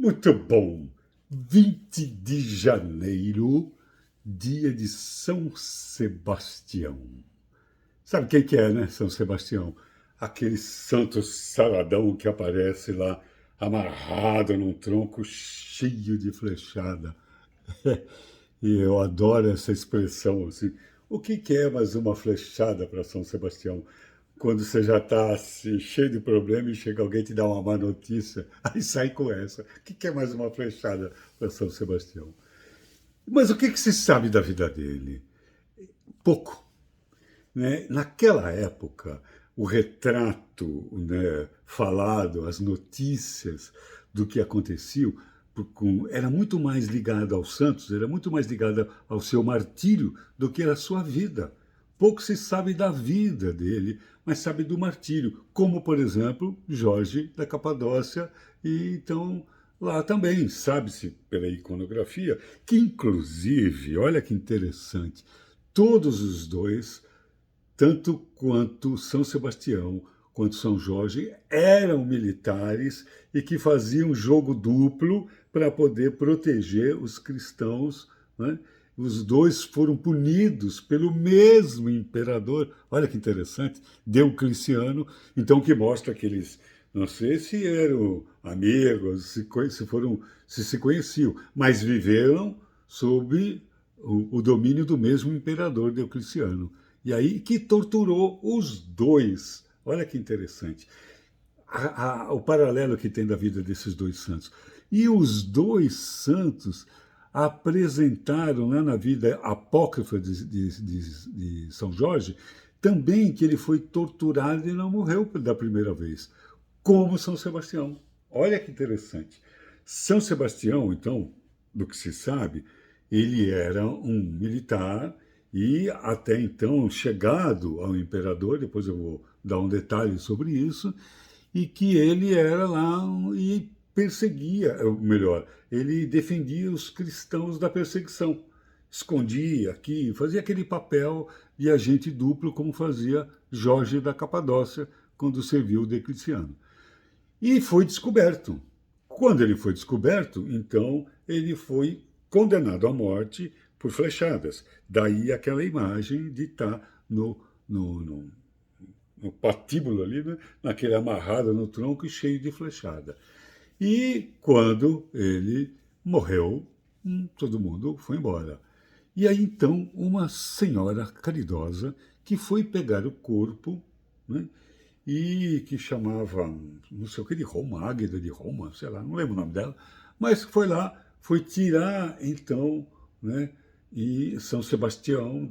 Muito bom! 20 de janeiro, dia de São Sebastião. Sabe quem que é, né, São Sebastião? Aquele santo saradão que aparece lá amarrado num tronco cheio de flechada. E eu adoro essa expressão assim. O que que é mais uma flechada para São Sebastião? Quando você já está assim, cheio de problema e chega alguém te dá uma má notícia, aí sai com essa. O que que é mais uma flechada para São Sebastião? Mas o que que se sabe da vida dele? Pouco, né? Naquela época, o retrato, né, falado, as notícias do que acontecia, era muito mais ligado aos santos, era muito mais ligado ao seu martírio do que à sua vida. Pouco se sabe da vida dele, mas sabe do martírio, como, por exemplo, Jorge da Capadócia. E então, lá também sabe-se pela iconografia que, inclusive, olha que interessante, todos os dois, tanto quanto São Sebastião quanto São Jorge, eram militares e que faziam jogo duplo para poder proteger os cristãos, né? Os dois foram punidos pelo mesmo imperador. Olha que interessante, Diocleciano, então que mostra que eles, não sei se eram amigos, se conheciam, mas viveram sob o domínio do mesmo imperador Diocleciano. E aí que torturou os dois. Olha que interessante. O paralelo que tem da vida desses dois santos. E os dois santos apresentaram lá na vida apócrifa de São Jorge também que ele foi torturado e não morreu da primeira vez, como São Sebastião. Olha que interessante. São Sebastião, então, do que se sabe, ele era um militar e até então chegado ao imperador, depois eu vou dar um detalhe sobre isso, e que ele era lá e perseguia, ou melhor, ele defendia os cristãos da perseguição. Escondia aqui, fazia aquele papel de agente duplo, como fazia Jorge da Capadócia quando serviu o Diocleciano. E foi descoberto. Quando ele foi descoberto, então ele foi condenado à morte por flechadas. Daí aquela imagem de estar no patíbulo ali, né? Naquele amarrado no tronco e cheio de flechada. E quando ele morreu, todo mundo foi embora. E aí então uma senhora caridosa que foi pegar o corpo, né, e que chamava, não sei o que, de Roma, Águeda de Roma, sei lá, não lembro o nome dela, mas foi lá, foi tirar então, né, e São Sebastião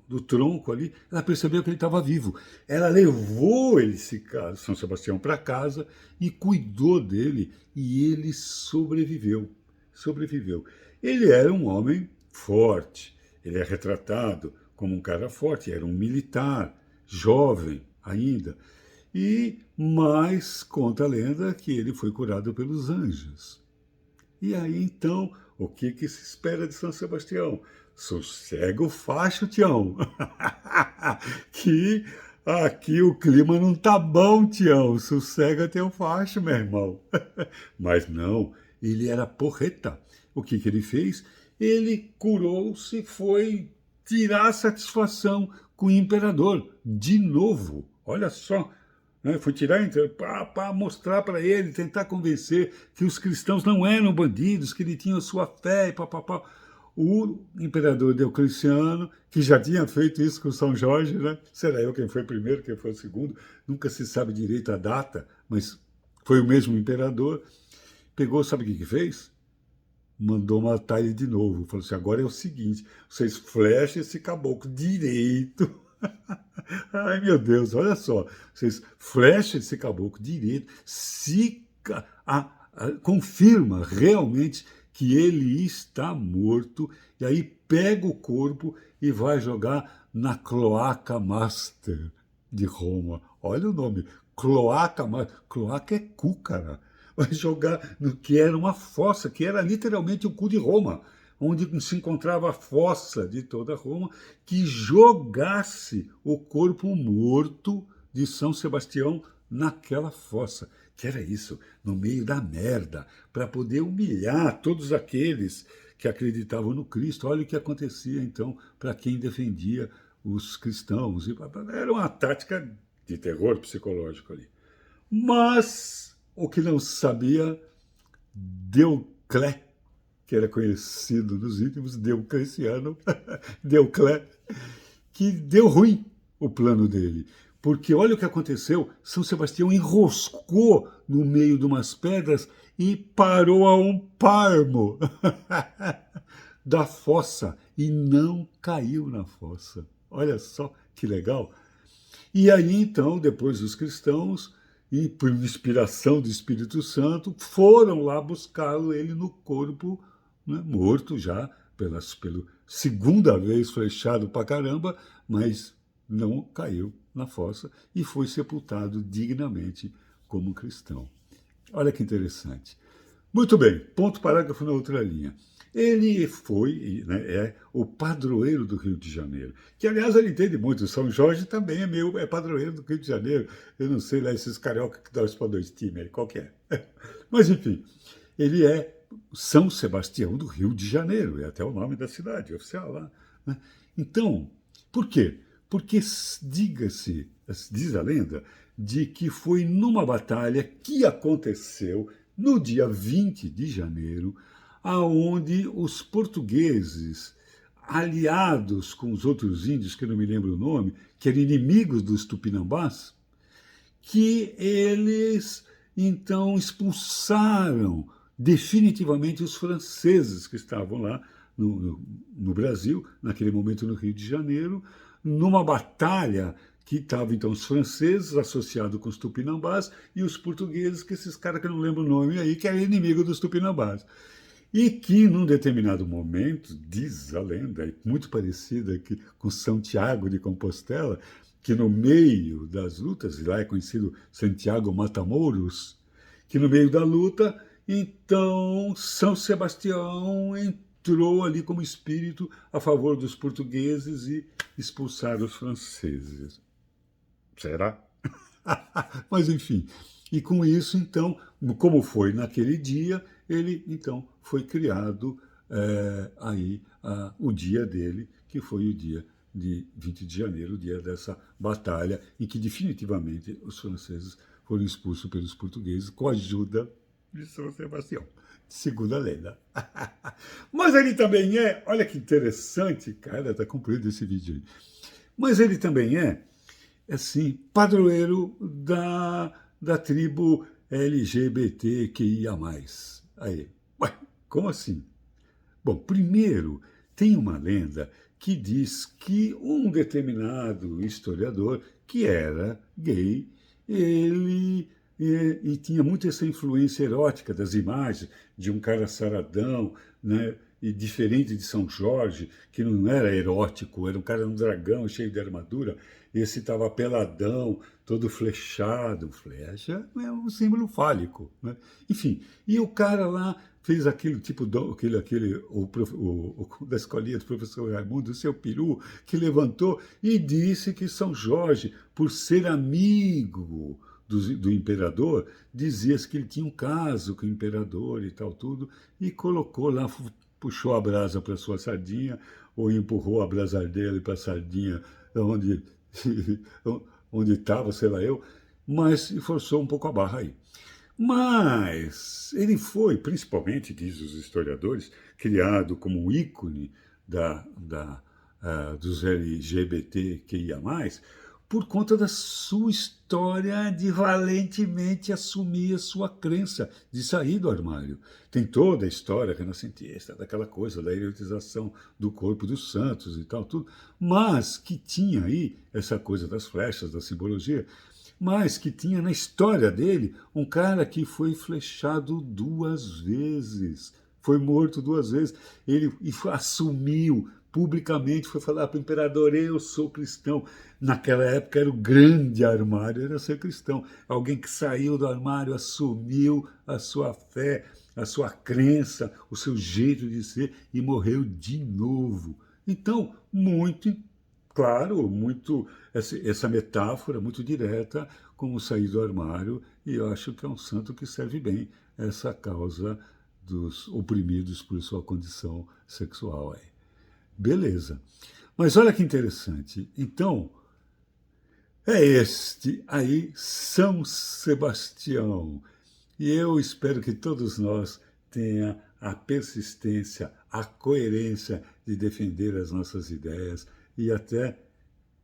do tronco ali, ela percebeu que ele estava vivo. Ela levou esse cara, São Sebastião, para casa e cuidou dele, e ele sobreviveu. Sobreviveu. Ele era um homem forte, ele é retratado como um cara forte, era um militar, jovem ainda. E mais conta a lenda que ele foi curado pelos anjos. E aí então, o que que se espera de São Sebastião? Sossega o facho, Tião. Que aqui o clima não tá bom, Tião. Sossega teu facho, meu irmão. Mas não, ele era porreta. O que que ele fez? Ele curou-se, foi tirar satisfação com o imperador. De novo, olha só, né? Foi tirar para mostrar para ele, tentar convencer que os cristãos não eram bandidos, que ele tinha sua fé e papapá. O imperador Diocleciano, que já tinha feito isso com São Jorge, né? Será eu quem foi primeiro, quem foi o segundo, nunca se sabe direito a data, mas foi o mesmo imperador. Pegou, sabe o que que fez? Mandou matar ele de novo. Falou assim: agora é o seguinte, vocês flechem esse caboclo direito. Ai, meu Deus, olha só. Vocês flechem esse caboclo direito, se confirma realmente que ele está morto, e aí pega o corpo e vai jogar na Cloaca Master de Roma. Olha o nome, Cloaca Master. Cloaca é cu, cara. Vai jogar no que era uma fossa, que era literalmente o cu de Roma, onde se encontrava a fossa de toda Roma, que jogasse o corpo morto de São Sebastião naquela fossa, que era isso, no meio da merda, para poder humilhar todos aqueles que acreditavam no Cristo. Olha o que acontecia, então, para quem defendia os cristãos. Era uma tática de terror psicológico ali. Mas o que não sabia, Deuclé, que era conhecido nos íntimos, Diocleciano, Deuclé, que deu ruim o plano dele. Porque olha o que aconteceu, São Sebastião enroscou no meio de umas pedras e parou a um palmo da fossa e não caiu na fossa. Olha só que legal. E aí então, depois os cristãos, e por inspiração do Espírito Santo, foram lá buscá-lo, ele no corpo, né, morto já, pela segunda vez flechado pra caramba, mas não caiu na fossa e foi sepultado dignamente como cristão. Olha que interessante. Muito bem, ponto parágrafo na outra linha. Ele foi, né, é o padroeiro do Rio de Janeiro, que aliás ele entende muito, São Jorge também é padroeiro do Rio de Janeiro. Eu não sei lá esses carioca que torcem para dois times aí, qual que é? Mas enfim, ele é São Sebastião do Rio de Janeiro, é até o nome da cidade oficial lá, né? Então, por quê? Porque diz a lenda, de que foi numa batalha que aconteceu no dia 20 de janeiro, aonde os portugueses, aliados com os outros índios, que eu não me lembro o nome, que eram inimigos dos tupinambás, que eles então expulsaram definitivamente os franceses que estavam lá no Brasil, naquele momento no Rio de Janeiro, numa batalha que estavam então os franceses associados com os tupinambás e os portugueses, que esses caras que eu não lembro o nome aí, que eram inimigos dos tupinambás. E que, num determinado momento, diz a lenda, muito parecida com São Tiago de Compostela, que no meio das lutas, e lá é conhecido Santiago Matamoros, que no meio da luta, então São Sebastião entrou ali como espírito a favor dos portugueses e expulsaram os franceses. Será? Mas enfim, e com isso, então, como foi naquele dia, ele então foi criado o dia dele, que foi o dia de 20 de janeiro, o dia dessa batalha, em que definitivamente os franceses foram expulsos pelos portugueses com a ajuda de São Sebastião, segundo a lenda. Mas ele também olha que interessante, cara, está cumprido esse vídeo aí. Mas ele também assim, padroeiro da tribo LGBTQIA+. Aí, ué, como assim? Bom, primeiro, tem uma lenda que diz que um determinado historiador, que era gay, ele e tinha muito essa influência erótica das imagens de um cara saradão, né, e diferente de São Jorge, que não era erótico, era um cara, um dragão cheio de armadura. Esse estava peladão, todo flechado. Flecha é um símbolo fálico, né? Enfim, e o cara lá fez aquele tipo, da escolinha do professor Raimundo, o seu peru, que levantou e disse que São Jorge, por ser amigo do imperador, dizia-se que ele tinha um caso com o imperador e tal, tudo, e colocou lá, puxou a brasa para sua sardinha, ou empurrou a brasa dele para a sardinha onde onde estava, sei lá eu, mas forçou um pouco a barra aí. Mas ele foi, principalmente, diz os historiadores, criado como um ícone dos LGBTQIA+, por conta da sua história de valentemente assumir a sua crença, de sair do armário. Tem toda a história renascentista, daquela coisa da erotização do corpo dos santos e tal, tudo, mas que tinha aí essa coisa das flechas, da simbologia, mas que tinha na história dele um cara que foi flechado 2 vezes, foi morto 2 vezes, ele assumiu publicamente, foi falar para o imperador, eu sou cristão. Naquela época era o grande armário, era ser cristão. Alguém que saiu do armário, assumiu a sua fé, a sua crença, o seu jeito de ser e morreu de novo. Então, muito claro, muito essa metáfora muito direta como sair do armário, e eu acho que é um santo que serve bem essa causa dos oprimidos por sua condição sexual. Aí. Beleza. Mas olha que interessante. Então, é este aí, São Sebastião. E eu espero que todos nós tenha a persistência, a coerência de defender as nossas ideias e até,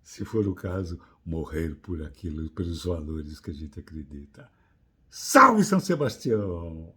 se for o caso, morrer por aquilo, pelos valores que a gente acredita. Salve São Sebastião!